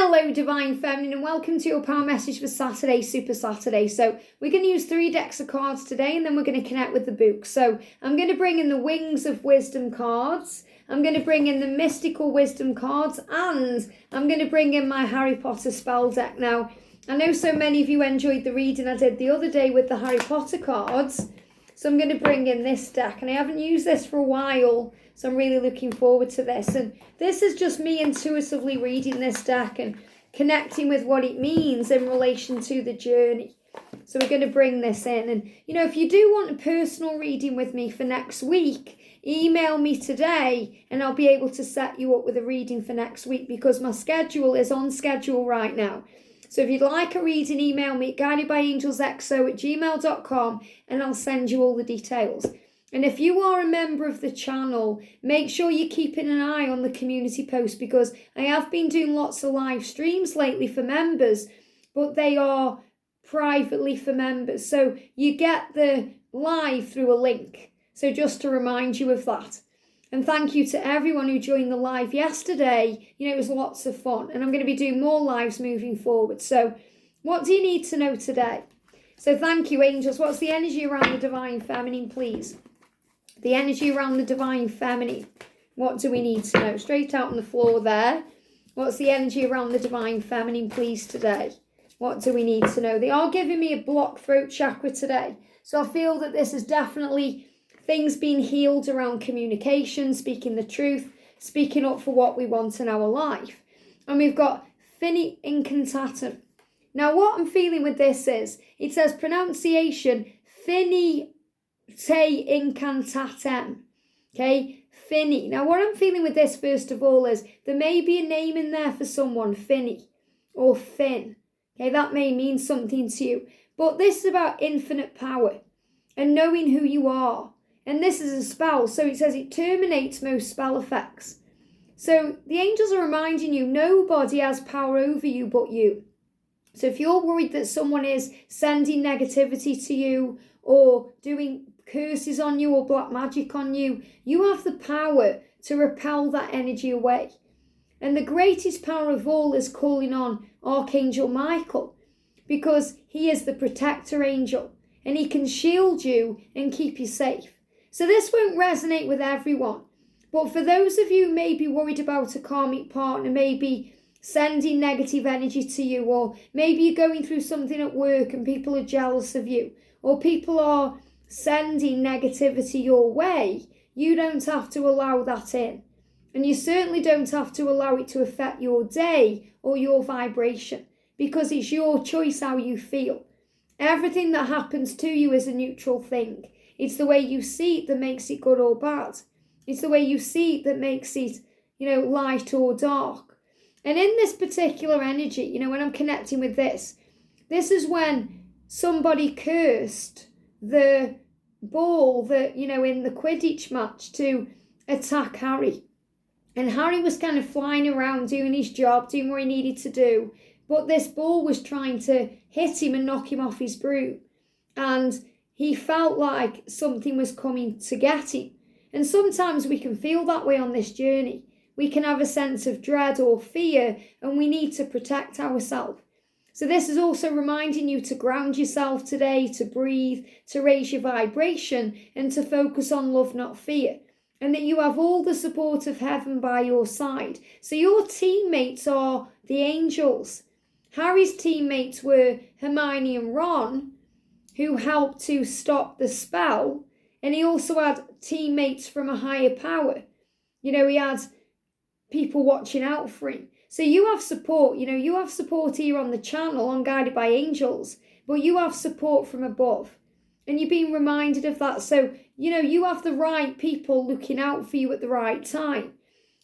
Hello Divine Feminine and welcome to your power message for Saturday, Super Saturday. So we're going to use 3 decks of cards today and then we're going to connect with the book. So I'm going to bring in the Wings of Wisdom cards, I'm going to bring in the Mystical Wisdom cards, and I'm going to bring in my Harry Potter spell deck. Now, I know so many of you enjoyed the reading I did the other day with the Harry Potter cards, so I'm going to bring in this deck, and I haven't used this for a while, so I'm really looking forward to this. And this is just me intuitively reading this deck and connecting with what it means in relation to the journey. So we're going to bring this in. And, you know, if you do want a personal reading with me for next week, email me today and I'll be able to set you up with a reading for next week because my schedule is on schedule right now. So if you'd like a reading, email me at guidedbyangelsxo@gmail.com and I'll send you all the details. And if you are a member of the channel, make sure you're keeping an eye on the community post because I have been doing lots of live streams lately for members, but they are privately for members. So you get the live through a link. So just to remind you of that. And thank you to everyone who joined the live yesterday. You know, it was lots of fun. And I'm going to be doing more lives moving forward. So what do you need to know today? So thank you, angels. What's the energy around the Divine Feminine, please? The energy around the Divine Feminine. What do we need to know? Straight out on the floor there. What's the energy around the Divine Feminine, please, today? What do we need to know? They are giving me a blocked throat chakra today. So I feel that this is definitely things being healed around communication, speaking the truth, speaking up for what we want in our life. And we've got Fini Incantatum. Now what I'm feeling with this is, it says pronunciation, Fini Te Incantatem. Okay, Fini. Now what I'm feeling with this first of all is, there may be a name in there for someone, Fini or Finn. Okay, that may mean something to you. But this is about infinite power and knowing who you are. And this is a spell, so it says it terminates most spell effects. So the angels are reminding you, nobody has power over you but you. So if you're worried that someone is sending negativity to you or doing curses on you or black magic on you, you have the power to repel that energy away. And the greatest power of all is calling on Archangel Michael, because he is the protector angel and he can shield you and keep you safe. So this won't resonate with everyone, but for those of you who may be worried about a karmic partner, maybe sending negative energy to you, or maybe you're going through something at work and people are jealous of you, or people are sending negativity your way, you don't have to allow that in. And you certainly don't have to allow it to affect your day or your vibration, because it's your choice how you feel. Everything that happens to you is a neutral thing. It's the way you see it that makes it good or bad. It's the way you see it that makes it, you know, light or dark. And in this particular energy, you know, when I'm connecting with this is when somebody cursed the ball that, you know, in the Quidditch match to attack Harry. And Harry was kind of flying around doing his job, doing what he needed to do. But this ball was trying to hit him and knock him off his broom. And he felt like something was coming to get him. And sometimes we can feel that way on this journey. We can have a sense of dread or fear, and we need to protect ourselves. So this is also reminding you to ground yourself today, to breathe, to raise your vibration, and to focus on love, not fear. And that you have all the support of heaven by your side. So your teammates are the angels. Harry's teammates were Hermione and Ron, who helped to stop the spell. And he also had teammates from a higher power. You know, he had people watching out for him. So you have support, you know, you have support here on the channel on Guided by Angels, but you have support from above. And you're being reminded of that. So, you know, you have the right people looking out for you at the right time.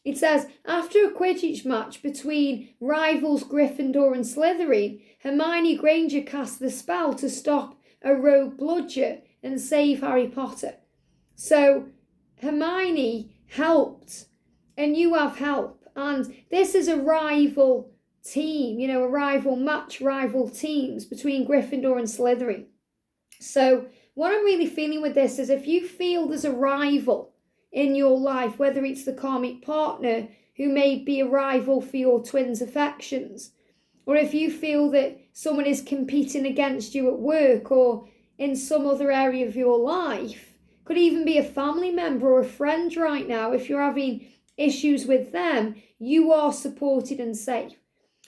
It says, after a Quidditch match between rivals Gryffindor and Slytherin, Hermione Granger cast the spell to stop a rogue bludger and save Harry Potter. So Hermione helped, and you have help. And this is a rival team, you know, a rival match, rival teams between Gryffindor and Slytherin. So what I'm really feeling with this is, if you feel there's a rival in your life, whether it's the karmic partner who may be a rival for your twins' affections. Or if you feel that someone is competing against you at work or in some other area of your life, could even be a family member or a friend right now. If you're having issues with them, you are supported and safe.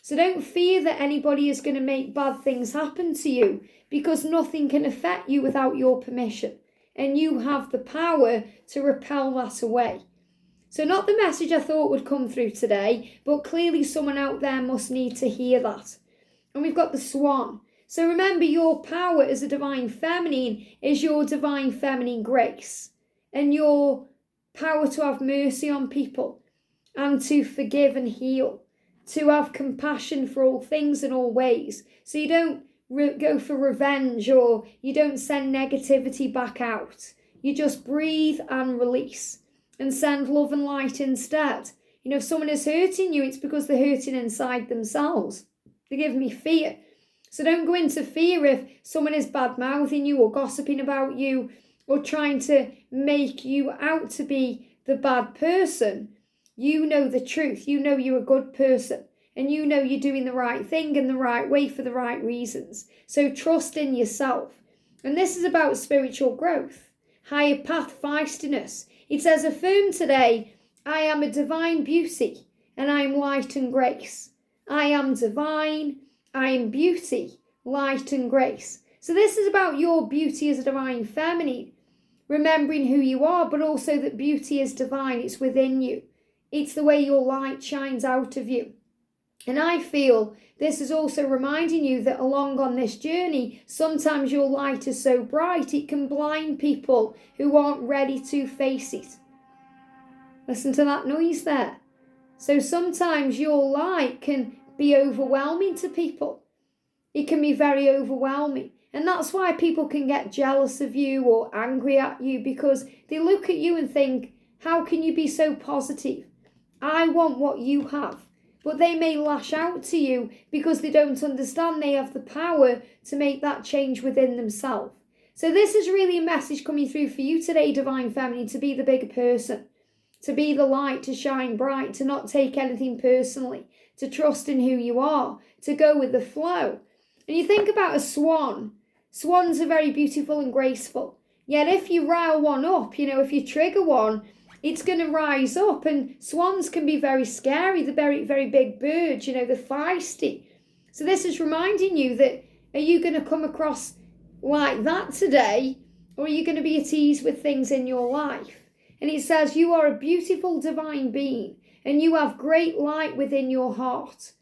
So don't fear that anybody is going to make bad things happen to you, because nothing can affect you without your permission. And you have the power to repel that away. So not the message I thought would come through today, but clearly someone out there must need to hear that. And we've got the swan. So remember, your power as a divine feminine is your divine feminine grace and your power to have mercy on people and to forgive and heal, to have compassion for all things and all ways. So you don't go for revenge or you don't send negativity back out. You just breathe and release and send love and light instead. You know, if someone is hurting you, it's because they're hurting inside themselves. They give me fear. So don't go into fear if someone is bad-mouthing you or gossiping about you or trying to make you out to be the bad person. You know the truth. You know you're a good person. And you know you're doing the right thing in the right way for the right reasons. So trust in yourself. And this is about spiritual growth. Higher path feistiness. It says, affirm today, I am a divine beauty and I am light and grace. I am divine. I am beauty, light and grace. So this is about your beauty as a divine feminine, remembering who you are, but also that beauty is divine. It's within you. It's the way your light shines out of you. And I feel this is also reminding you that along on this journey, sometimes your light is so bright, it can blind people who aren't ready to face it. Listen to that noise there. So sometimes your light can be overwhelming to people. It can be very overwhelming. And that's why people can get jealous of you or angry at you, because they look at you and think, how can you be so positive? I want what you have. But they may lash out to you because they don't understand they have the power to make that change within themselves. So this is really a message coming through for you today, Divine Feminine, to be the bigger person, to be the light, to shine bright, to not take anything personally, to trust in who you are, to go with the flow. And you think about a swan. Swans are very beautiful and graceful. Yet if you rile one up, if you trigger one, it's going to rise up. And swans can be very scary. They're very, very big birds, they're feisty. So this is reminding you that, are you going to come across like that today? Or are you going to be at ease with things in your life? And it says you are a beautiful divine being and you have great light within your heart.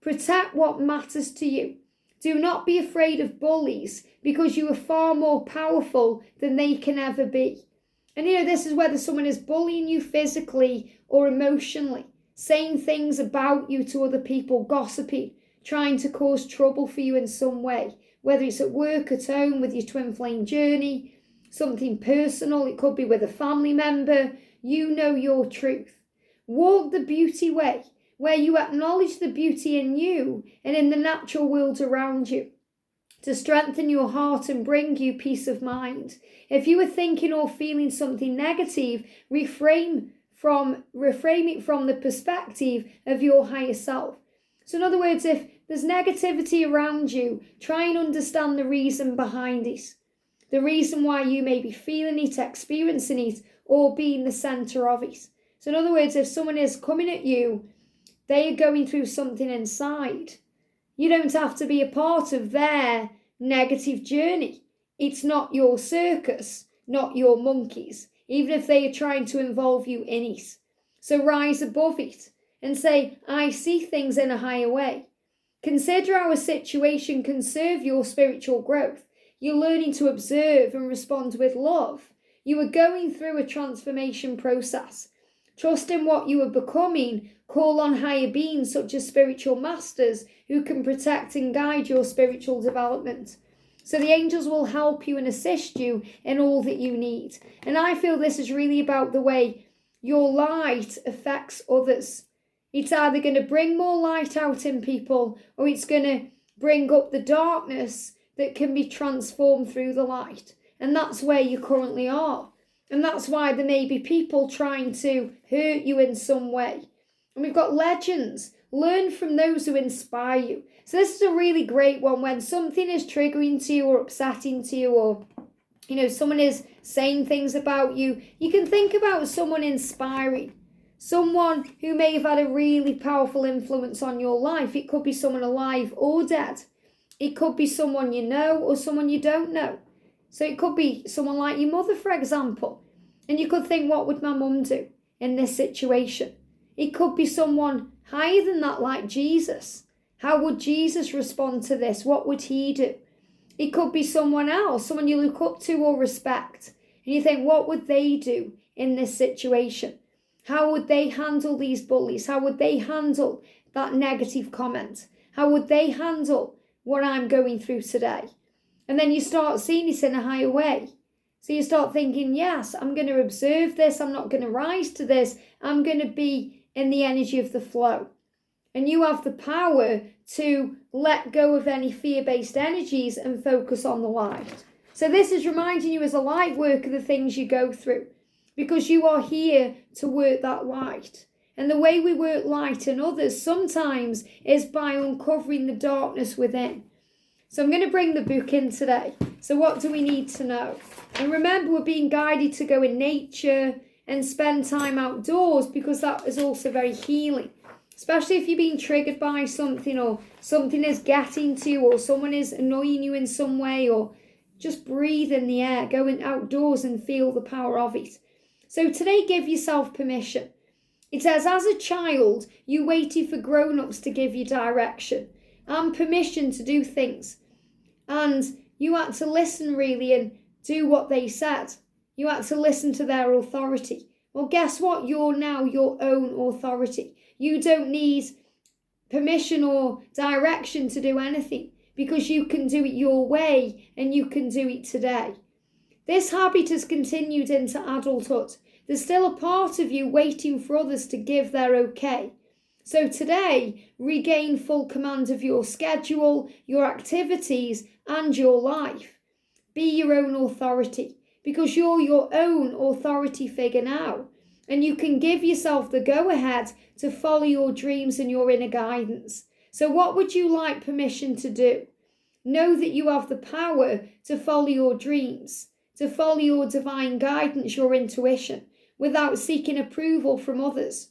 Protect what matters to you. Do not be afraid of bullies, because you are far more powerful than they can ever be. And this is whether someone is bullying you physically or emotionally, saying things about you to other people, gossiping, trying to cause trouble for you in some way, whether it's at work, at home, with your twin flame journey, something personal, it could be with a family member. You know your truth. Walk the beauty way, where you acknowledge the beauty in you and in the natural world around you, to strengthen your heart and bring you peace of mind. If you are thinking or feeling something negative, reframe it from the perspective of your higher self. So in other words, if there's negativity around you, try and understand the reason behind it, the reason why you may be feeling it, experiencing it, or being the centre of it. So in other words, if someone is coming at you, they are going through something inside. You don't have to be a part of their negative journey. It's not your circus, not your monkeys, even if they are trying to involve you in it. So rise above it and say, I see things in a higher way. Consider how a situation can serve your spiritual growth. You're learning to observe and respond with love. You are going through a transformation process. Trust in what you are becoming. Call on higher beings such as spiritual masters who can protect and guide your spiritual development. So the angels will help you and assist you in all that you need. And I feel this is really about the way your light affects others. It's either going to bring more light out in people, or it's going to bring up the darkness that can be transformed through the light. And that's where you currently are. And that's why there may be people trying to hurt you in some way. And we've got legends. Learn from those who inspire you. So this is a really great one when something is triggering to you or upsetting to you, or someone is saying things about you. You can think about someone inspiring, someone who may have had a really powerful influence on your life. It could be someone alive or dead. It could be someone you know or someone you don't know. So it could be someone like your mother, for example. And you could think, what would my mum do in this situation? It could be someone higher than that, like Jesus. How would Jesus respond to this? What would he do? It could be someone else, someone you look up to or respect. And you think, what would they do in this situation? How would they handle these bullies? How would they handle that negative comment? How would they handle what I'm going through today? And then you start seeing it in a higher way. So you start thinking, yes, I'm going to observe this. I'm not going to rise to this. I'm going to be in the energy of the flow. And you have the power to let go of any fear-based energies and focus on the light. So this is reminding you as a light worker the things you go through, because you are here to work that light. And the way we work light in others sometimes is by uncovering the darkness within. So I'm going to bring the book in today. So what do we need to know? And remember, we're being guided to go in nature and spend time outdoors, because that is also very healing. Especially if you're being triggered by something, or something is getting to you, or someone is annoying you in some way, or just breathe in the air, go outdoors and feel the power of it. So today, give yourself permission. It says, as a child, you waited for grown-ups to give you direction and permission to do things. And you had to listen really and do what they said. You had to listen to their authority. Well, guess what? You're now your own authority. You don't need permission or direction to do anything, because you can do it your way and you can do it today. This habit has continued into adulthood. There's still a part of you waiting for others to give their okay. So today, regain full command of your schedule, your activities, and your life. Be your own authority, because you're your own authority figure now. And you can give yourself the go-ahead to follow your dreams and your inner guidance. So what would you like permission to do? Know that you have the power to follow your dreams, to follow your divine guidance, your intuition, without seeking approval from others.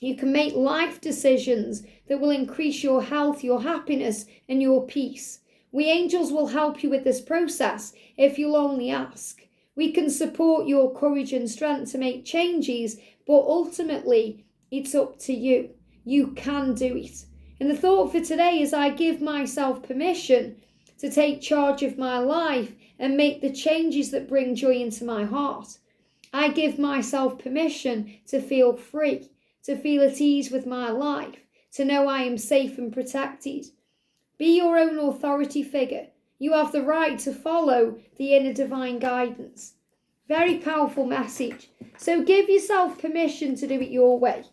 You can make life decisions that will increase your health, your happiness, and your peace. We angels will help you with this process if you'll only ask. We can support your courage and strength to make changes, but ultimately, it's up to you. You can do it. And the thought for today is, I give myself permission to take charge of my life and make the changes that bring joy into my heart. I give myself permission to feel free, to feel at ease with my life, to know I am safe and protected. Be your own authority figure. You have the right to follow the inner divine guidance. Very powerful message. So give yourself permission to do it your way.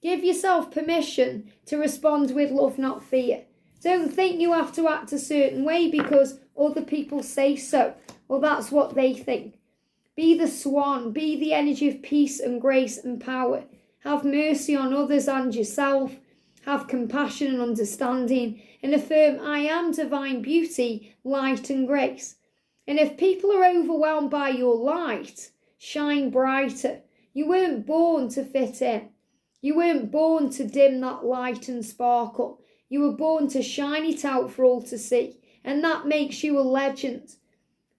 Give yourself permission to respond with love, not fear. Don't think you have to act a certain way because other people say so, or that's what they think. Be the swan. Be the energy of peace and grace and power. Have mercy on others and yourself. Have compassion and understanding, and affirm, I am divine beauty, light and grace. And if people are overwhelmed by your light, shine brighter. You weren't born to fit in. You weren't born to dim that light and sparkle. You were born to shine it out for all to see, and that makes you a legend.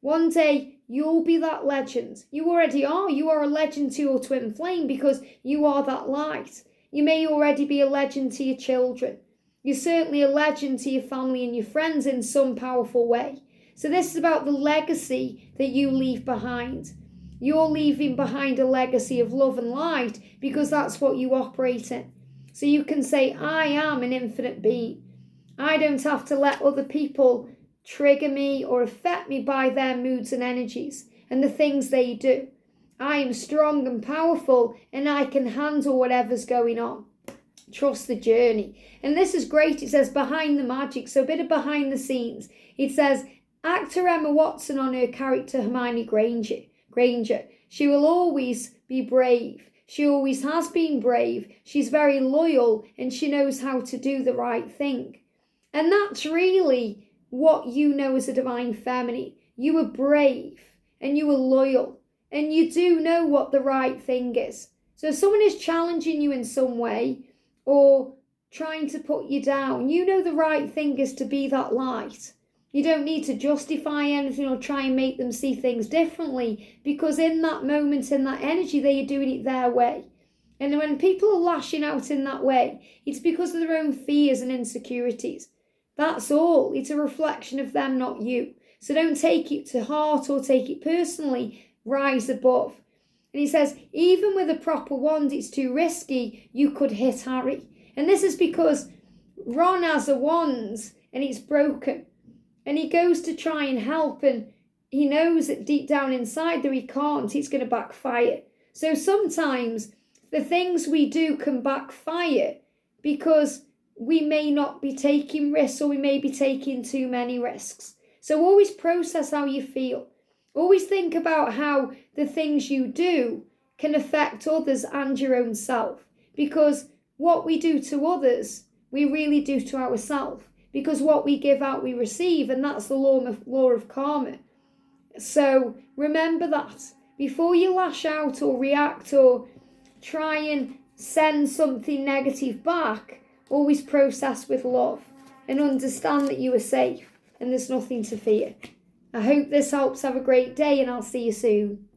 One day, you'll be that legend. You already are. You are a legend to your twin flame because you are that light. You may already be a legend to your children. You're certainly a legend to your family and your friends in some powerful way. So this is about the legacy that you leave behind. You're leaving behind a legacy of love and light because that's what you operate in. So you can say, I am an infinite being. I don't have to let other people trigger me or affect me by their moods and energies and the things they do. I am strong and powerful and I can handle whatever's going on. Trust the journey. And this is great. It says behind the magic. So a bit of behind the scenes. It says actor Emma Watson on her character Hermione Granger. She will always be brave. She always has been brave. She's very loyal and she knows how to do the right thing. And that's really what you know as a divine feminine. You are brave and you are loyal and you do know what the right thing is. So if someone is challenging you in some way or trying to put you down, you know the right thing is to be that light. You don't need to justify anything or try and make them see things differently, because in that moment, in that energy, they are doing it their way. And when people are lashing out in that way, it's because of their own fears and insecurities. That's all. It's a reflection of them, not you. So don't take it to heart or take it personally. Rise above. And he says, even with a proper wand, it's too risky. You could hit Harry. And this is because Ron has a wand and it's broken. And he goes to try and help, and he knows that deep down inside that he can't. It's going to backfire. So sometimes the things we do can backfire because we may not be taking risks, or we may be taking too many risks. So always process how you feel. Always think about how the things you do can affect others and your own self. Because what we do to others, we really do to ourselves. Because what we give out, we receive, and that's the law of karma. So remember that. Before you lash out or react or try and send something negative back, always process with love and understand that you are safe and there's nothing to fear. I hope this helps. Have a great day, and I'll see you soon.